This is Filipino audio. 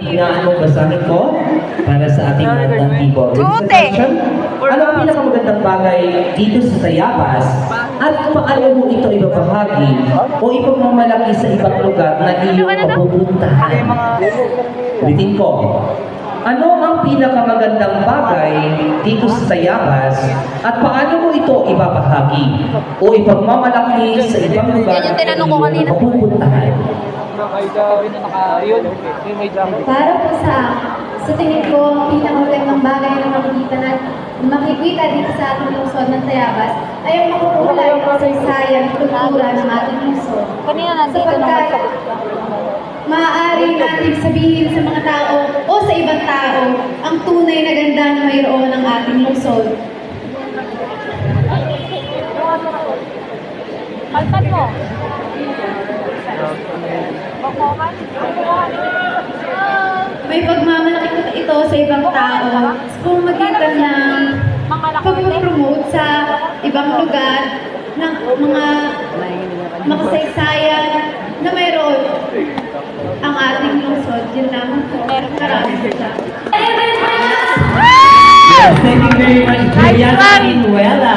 Hinaan mo basahin ko para sa ating handang tibok. Ano ang pinakamagandang bagay dito sa Tayabas at paano mo ito ibabahagi o ipagmamalaki sa ibang lugar na iyong mapupuntahan? Ulitin ko. Ano ang pinakamagandang bagay dito sa Tayabas at paano mo ito ibabahagi o ipagmamalaki sa ibang lugar na iyong mapupuntahan? Para po sa tingin ko, ang pinakamagandang bagay na makikita dito sa ating lungsod ng Tayabas ay ang makukulay ng kasaysayan at kultura ng ating lungsod. Sapagkat maaari natin sabihin sa mga tao o sa ibang tao ang tunay na ganda na mayroon ng ating lungsod. Paltan mo. May pagmamalaki ito sa ibang tao kung magitan ng pag-promote sa ibang lugar ng mga makasaysayan na mayroon ang ating lungsod. Yun lamang po. Maraming salamat. Yes, thank you very much, Juliana Inuela.